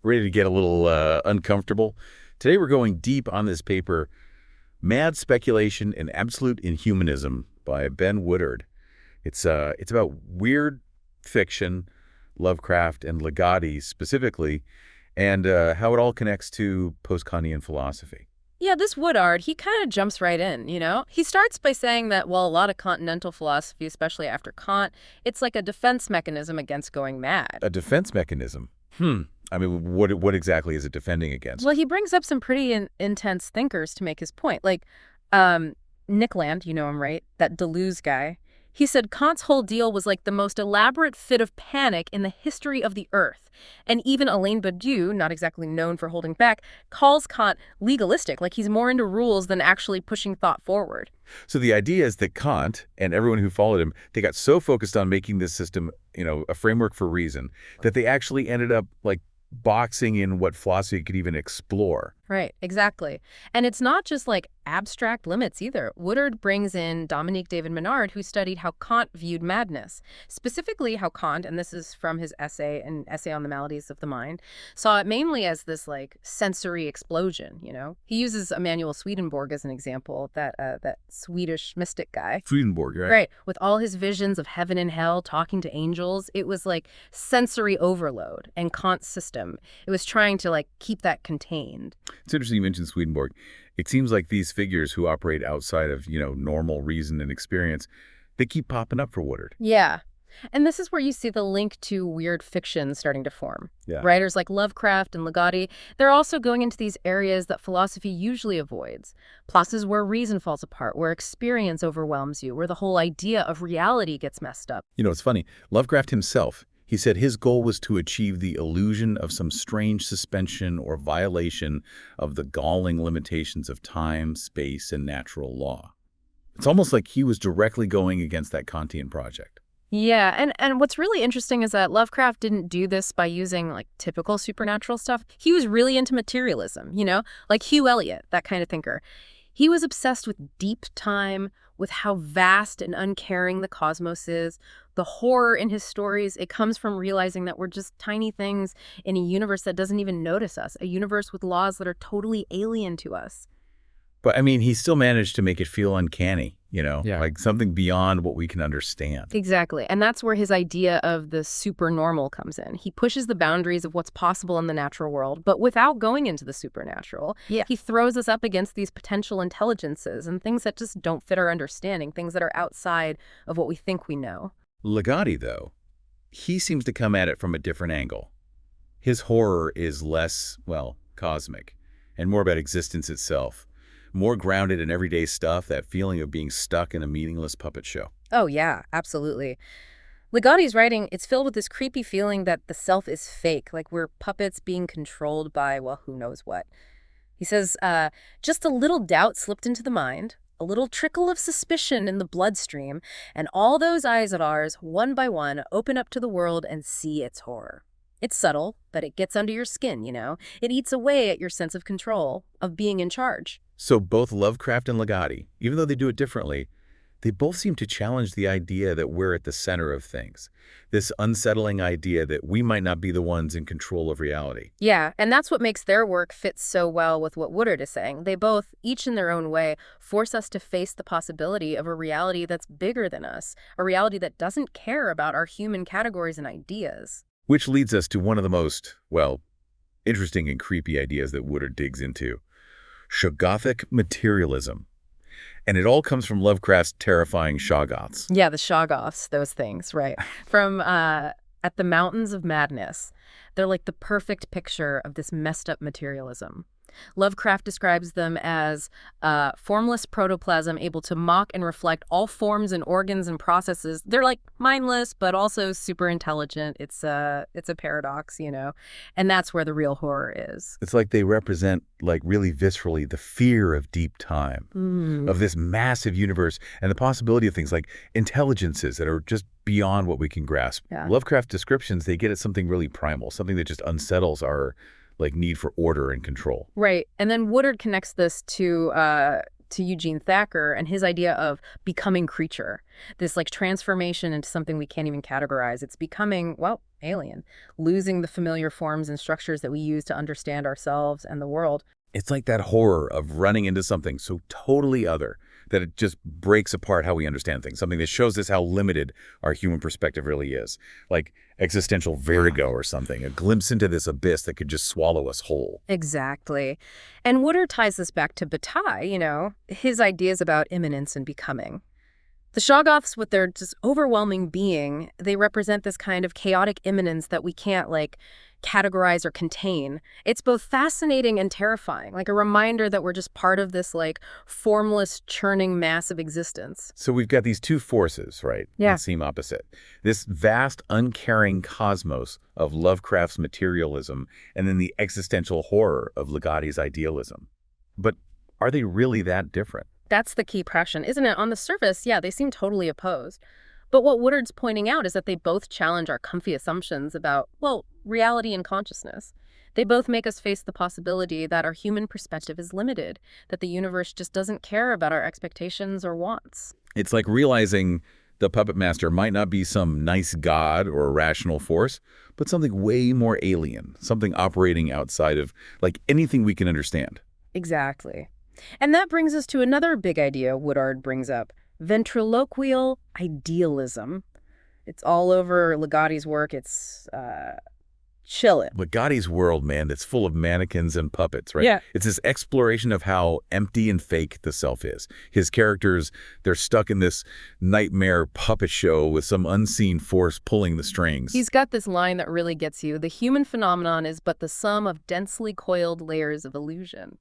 Ready to get a little uncomfortable? Today we're going deep on this paper, Mad Speculation and Absolute Inhumanism by Ben Woodard. It's about weird fiction, Lovecraft and Ligotti specifically, and how it all connects to Post-Kantian philosophy. Yeah, this Woodard, he kind of jumps right in, you know? He starts by saying that, well, a lot of continental philosophy, especially after Kant, it's like a defense mechanism against going mad. A defense mechanism? I mean, what exactly is it defending against? Well, he brings up some pretty intense thinkers to make his point. Like, Nick Land, you know him, right? That Deleuze guy. He said Kant's whole deal was like the most elaborate fit of panic in the history of the earth. And even Alain Badiou, not exactly known for holding back, calls Kant legalistic, like he's more into rules than actually pushing thought forward. So the idea is that Kant and everyone who followed him, they got so focused on making this system, a framework for reason, that they actually ended up like boxing in what philosophy could even explore. Right, exactly. And it's not just like abstract limits either. Woodard brings in Dominique David Menard, who studied how Kant viewed madness. Specifically how Kant, and this is from his essay, An Essay on the Maladies of the Mind, saw it mainly as this like sensory explosion, you know? He uses Emanuel Swedenborg as an example, that Swedish mystic guy. Swedenborg, right? Right, with all his visions of heaven and hell, talking to angels. It was like sensory overload. And Kant's system, it was trying to like keep that contained. It's interesting you mentioned Swedenborg. It seems like these figures who operate outside of, normal reason and experience, they keep popping up for Woodard. Yeah. And this is where you see the link to weird fiction starting to form. Yeah. Writers like Lovecraft and Ligotti, they're also going into these areas that philosophy usually avoids. Places where reason falls apart, where experience overwhelms you, where the whole idea of reality gets messed up. It's funny. Lovecraft himself, he said his goal was to achieve the illusion of some strange suspension or violation of the galling limitations of time, space, and natural law. It's almost like he was directly going against that Kantian project. Yeah, and what's really interesting is that Lovecraft didn't do this by using like typical supernatural stuff. He was really into materialism, like Hugh Eliot, that kind of thinker. He was obsessed with deep time, with how vast and uncaring the cosmos is. The horror in his stories, it comes from realizing that we're just tiny things in a universe that doesn't even notice us, a universe with laws that are totally alien to us. But, he still managed to make it feel uncanny, Yeah. like something beyond what we can understand. Exactly. And that's where his idea of the supernormal comes in. He pushes the boundaries of what's possible in the natural world, but without going into the supernatural. Yeah. He throws us up against these potential intelligences and things that just don't fit our understanding, things that are outside of what we think we know. Ligotti, though, he seems to come at it from a different angle. His horror is less, cosmic, and more about existence itself. More grounded in everyday stuff, that feeling of being stuck in a meaningless puppet show. Oh, yeah, absolutely. Ligotti's writing, it's filled with this creepy feeling that the self is fake, like we're puppets being controlled by, who knows what. He says, just a little doubt slipped into the mind, a little trickle of suspicion in the bloodstream, and all those eyes of ours, one by one, open up to the world and see its horror. It's subtle, but it gets under your skin, It eats away at your sense of control, of being in charge. So both Lovecraft and Ligotti, even though they do it differently, they both seem to challenge the idea that we're at the center of things. This unsettling idea that we might not be the ones in control of reality. Yeah, and that's what makes their work fit so well with what Woodard is saying. They both, each in their own way, force us to face the possibility of a reality that's bigger than us, a reality that doesn't care about our human categories and ideas. Which leads us to one of the most, interesting and creepy ideas that Woodard digs into. Shogothic materialism. And it all comes from Lovecraft's terrifying Shoggoths. Yeah, the Shoggoths, those things, right. From At the Mountains of Madness. They're like the perfect picture of this messed up materialism. Lovecraft describes them as formless protoplasm able to mock and reflect all forms and organs and processes. They're like mindless, but also super intelligent. It's a paradox, and that's where the real horror is. It's like they represent, really viscerally, the fear of deep time, of this massive universe and the possibility of things like intelligences that are just beyond what we can grasp. Yeah. Lovecraft descriptions, they get at something really primal, something that just unsettles our need for order and control. Right. And then Woodard connects this to Eugene Thacker and his idea of becoming creature, this transformation into something we can't even categorize. It's becoming, alien, losing the familiar forms and structures that we use to understand ourselves and the world. It's like that horror of running into something so totally other that it just breaks apart how we understand things, something that shows us how limited our human perspective really is, like existential vertigo or something, a glimpse into this abyss that could just swallow us whole. Exactly. And Woodard ties this back to Bataille, his ideas about immanence and becoming. The Shoggoths, with their just overwhelming being, they represent this kind of chaotic immanence that we can't, categorize or contain. It's both fascinating and terrifying, like a reminder that we're just part of this, formless, churning mass of existence. So we've got these two forces, right? Yeah. That seem opposite. This vast, uncaring cosmos of Lovecraft's materialism, and then the existential horror of Ligotti's idealism. But are they really that different? That's the key question, isn't it? On the surface, yeah, they seem totally opposed. But what Woodard's pointing out is that they both challenge our comfy assumptions about, reality and consciousness. They both make us face the possibility that our human perspective is limited, that the universe just doesn't care about our expectations or wants. It's like realizing the puppet master might not be some nice god or a rational force, but something way more alien, something operating outside of, anything we can understand. Exactly. And that brings us to another big idea Woodard brings up, ventriloquial idealism. It's all over Ligotti's work. It's chillin'. Ligotti's world, man, it's full of mannequins and puppets, right? Yeah. It's this exploration of how empty and fake the self is. His characters, they're stuck in this nightmare puppet show with some unseen force pulling the strings. He's got this line that really gets you. The human phenomenon is but the sum of densely coiled layers of illusion.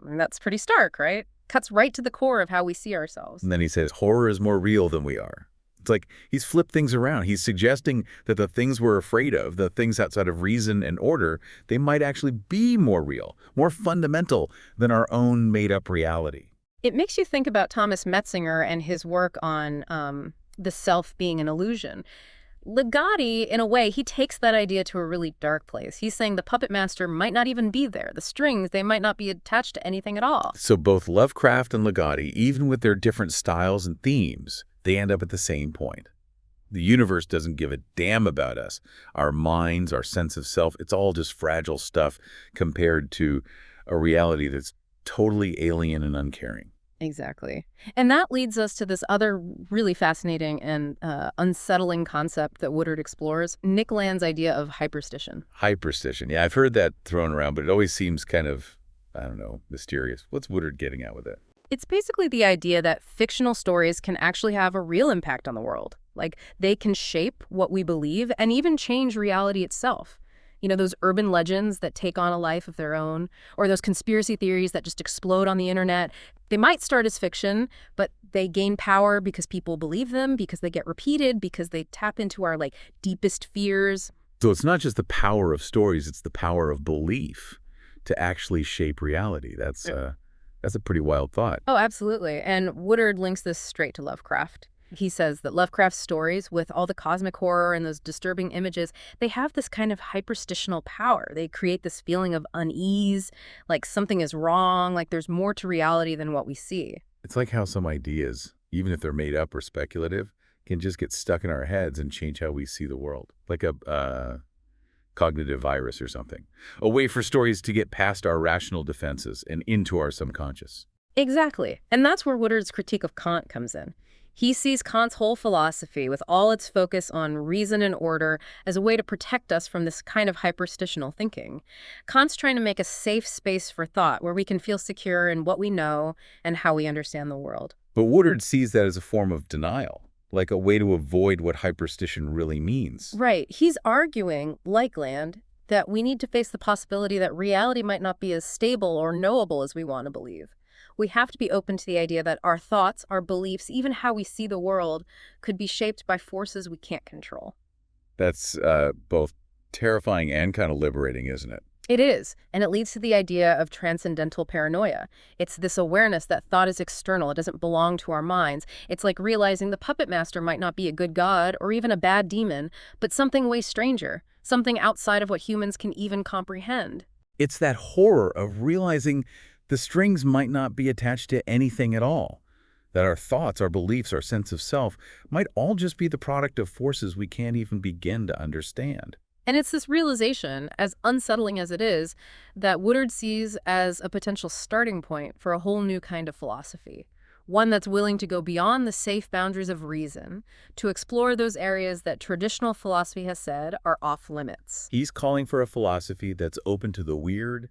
And that's pretty stark, right? Cuts right to the core of how we see ourselves. And then he says, horror is more real than we are. It's like he's flipped things around. He's suggesting that the things we're afraid of, the things outside of reason and order, they might actually be more real, more fundamental than our own made-up reality. It makes you think about Thomas Metzinger and his work on the self being an illusion. Ligotti, in a way, he takes that idea to a really dark place. He's saying the puppet master might not even be there. The strings, they might not be attached to anything at all. So both Lovecraft and Ligotti, even with their different styles and themes, they end up at the same point. The universe doesn't give a damn about us. Our minds, our sense of self, it's all just fragile stuff compared to a reality that's totally alien and uncaring. Exactly. And that leads us to this other really fascinating and unsettling concept that Woodard explores, Nick Land's idea of hyperstition. Hyperstition. Yeah, I've heard that thrown around, but it always seems kind of, mysterious. What's Woodard getting at with it? It's basically the idea that fictional stories can actually have a real impact on the world. They can shape what we believe and even change reality itself. Those urban legends that take on a life of their own, or those conspiracy theories that just explode on the internet. They might start as fiction, but they gain power because people believe them, because they get repeated, because they tap into our, deepest fears. So it's not just the power of stories, it's the power of belief to actually shape reality. That's a pretty wild thought. Oh, absolutely. And Woodard links this straight to Lovecraft. He says that Lovecraft's stories, with all the cosmic horror and those disturbing images, they have this kind of hyperstitional power. They create this feeling of unease, like something is wrong, like there's more to reality than what we see. It's like how some ideas, even if they're made up or speculative, can just get stuck in our heads and change how we see the world. Like a cognitive virus or something. A way for stories to get past our rational defenses and into our subconscious. Exactly. And that's where Woodard's critique of Kant comes in. He sees Kant's whole philosophy, with all its focus on reason and order, as a way to protect us from this kind of hyperstitional thinking. Kant's trying to make a safe space for thought, where we can feel secure in what we know and how we understand the world. But Woodard sees that as a form of denial, like a way to avoid what hyperstition really means. Right. He's arguing, like Land, that we need to face the possibility that reality might not be as stable or knowable as we want to believe. We have to be open to the idea that our thoughts, our beliefs, even how we see the world, could be shaped by forces we can't control. That's both terrifying and kind of liberating, isn't it? It is, and it leads to the idea of transcendental paranoia. It's this awareness that thought is external, it doesn't belong to our minds. It's like realizing the puppet master might not be a good god or even a bad demon, but something way stranger, something outside of what humans can even comprehend. It's that horror of realizing the strings might not be attached to anything at all, that our thoughts, our beliefs, our sense of self might all just be the product of forces we can't even begin to understand. And it's this realization, as unsettling as it is, that Woodard sees as a potential starting point for a whole new kind of philosophy. One that's willing to go beyond the safe boundaries of reason, to explore those areas that traditional philosophy has said are off limits. He's calling for a philosophy that's open to the weird,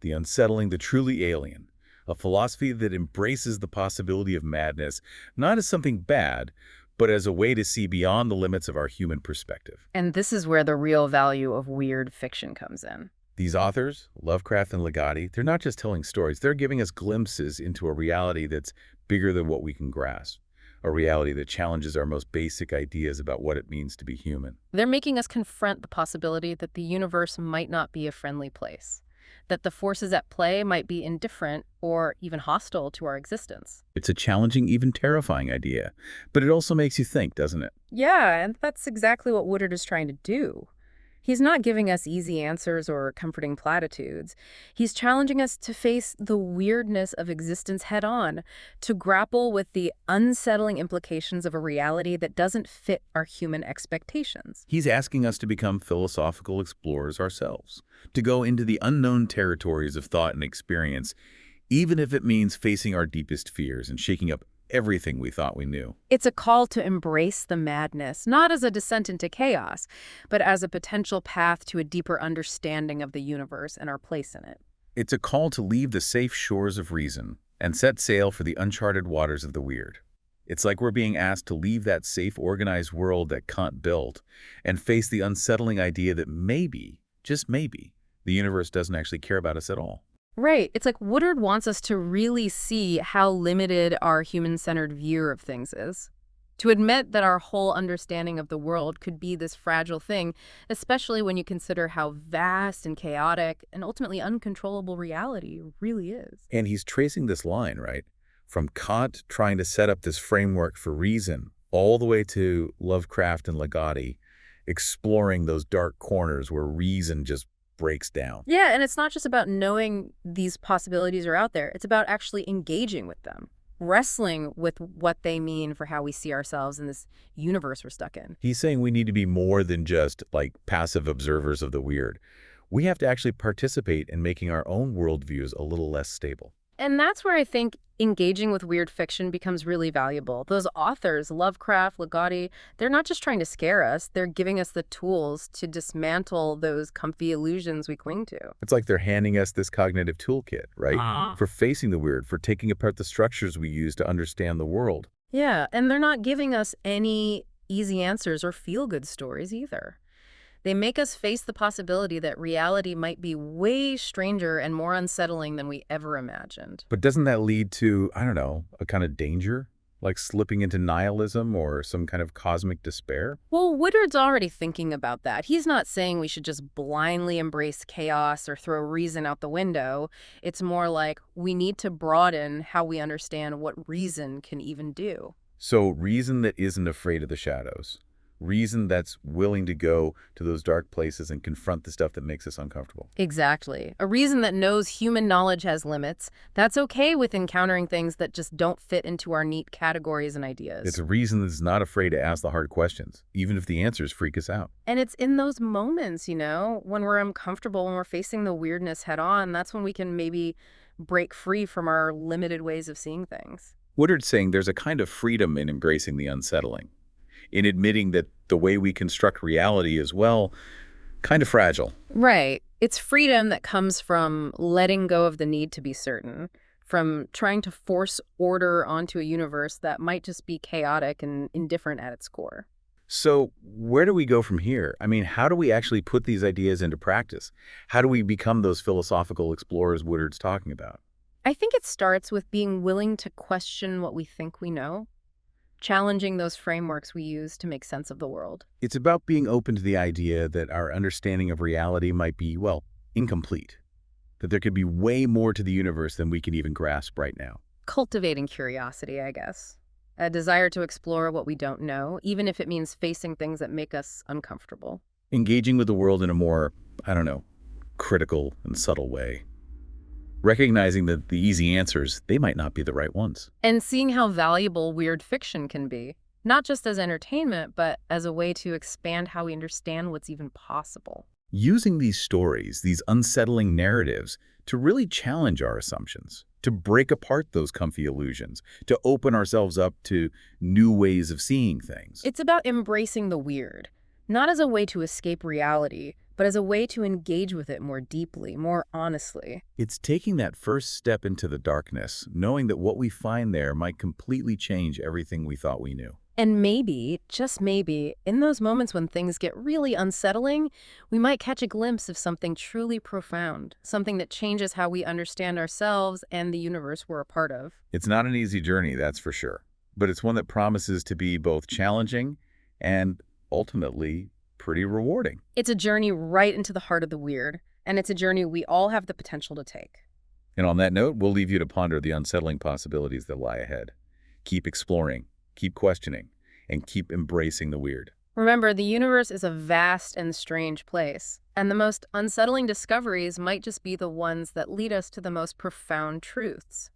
the unsettling, the truly alien. A philosophy that embraces the possibility of madness, not as something bad, but as a way to see beyond the limits of our human perspective. And this is where the real value of weird fiction comes in. These authors, Lovecraft and Ligotti, they're not just telling stories, they're giving us glimpses into a reality that's bigger than what we can grasp, a reality that challenges our most basic ideas about what it means to be human. They're making us confront the possibility that the universe might not be a friendly place, that the forces at play might be indifferent or even hostile to our existence. It's a challenging, even terrifying idea, but it also makes you think, doesn't it? Yeah, and that's exactly what Woodard is trying to do. He's not giving us easy answers or comforting platitudes. He's challenging us to face the weirdness of existence head-on, to grapple with the unsettling implications of a reality that doesn't fit our human expectations. He's asking us to become philosophical explorers ourselves, to go into the unknown territories of thought and experience, even if it means facing our deepest fears and shaking up everything we thought we knew. It's a call to embrace the madness, not as a descent into chaos, but as a potential path to a deeper understanding of the universe and our place in it. It's a call to leave the safe shores of reason and set sail for the uncharted waters of the weird. It's like we're being asked to leave that safe, organized world that Kant built and face the unsettling idea that maybe, just maybe, the universe doesn't actually care about us at all. Right. It's like Woodard wants us to really see how limited our human-centered view of things is. To admit that our whole understanding of the world could be this fragile thing, especially when you consider how vast and chaotic and ultimately uncontrollable reality really is. And he's tracing this line, right? From Kant trying to set up this framework for reason, all the way to Lovecraft and Ligotti, exploring those dark corners where reason just breaks down. Yeah, and it's not just about knowing these possibilities are out there. It's about actually engaging with them, wrestling with what they mean for how we see ourselves in this universe we're stuck in. He's saying we need to be more than just like passive observers of the weird. We have to actually participate in making our own worldviews a little less stable. And that's where I think engaging with weird fiction becomes really valuable. Those authors, Lovecraft, Ligotti, they're not just trying to scare us, they're giving us the tools to dismantle those comfy illusions we cling to. It's like they're handing us this cognitive toolkit, right? For facing the weird, for taking apart the structures we use to understand the world. Yeah, and they're not giving us any easy answers or feel-good stories either. They make us face the possibility that reality might be way stranger and more unsettling than we ever imagined. But doesn't that lead to, I don't know, a kind of danger? Like slipping into nihilism or some kind of cosmic despair? Well, Woodard's already thinking about that. He's not saying we should just blindly embrace chaos or throw reason out the window. It's more like we need to broaden how we understand what reason can even do. So reason that isn't afraid of the shadows. Reason that's willing to go to those dark places and confront the stuff that makes us uncomfortable. Exactly. A reason that knows human knowledge has limits, that's okay with encountering things that just don't fit into our neat categories and ideas. It's a reason that's not afraid to ask the hard questions, even if the answers freak us out. And it's in those moments, when we're uncomfortable, when we're facing the weirdness head on, that's when we can maybe break free from our limited ways of seeing things. Woodard's saying there's a kind of freedom in embracing the unsettling, in admitting that the way we construct reality is, well, kind of fragile. Right. It's freedom that comes from letting go of the need to be certain, from trying to force order onto a universe that might just be chaotic and indifferent at its core. So where do we go from here? I mean, how do we actually put these ideas into practice? How do we become those philosophical explorers Woodard's talking about? I think it starts with being willing to question what we think we know, challenging those frameworks we use to make sense of the world. It's about being open to the idea that our understanding of reality might be, well, incomplete, that there could be way more to the universe than we can even grasp right now. Cultivating curiosity, I guess. A desire to explore what we don't know, even if it means facing things that make us uncomfortable. Engaging with the world in a more, I don't know, critical and subtle way. Recognizing that the easy answers, they might not be the right ones. And seeing how valuable weird fiction can be. not just as entertainment, but as a way to expand how we understand what's even possible. Using these stories, these unsettling narratives, to really challenge our assumptions, to break apart those comfy illusions, to open ourselves up to new ways of seeing things. It's about embracing the weird, not as a way to escape reality, but as a way to engage with it more deeply, more honestly. It's taking that first step into the darkness, knowing that what we find there might completely change everything we thought we knew. And maybe, just maybe, in those moments when things get really unsettling, we might catch a glimpse of something truly profound, something that changes how we understand ourselves and the universe we're a part of. It's not an easy journey, that's for sure, but it's one that promises to be both challenging and ultimately pretty rewarding. It's a journey right into the heart of the weird, and it's a journey we all have the potential to take. And on that note, we'll leave you to ponder the unsettling possibilities that lie ahead. Keep exploring, keep questioning, and keep embracing the weird. Remember, the universe is a vast and strange place, and the most unsettling discoveries might just be the ones that lead us to the most profound truths.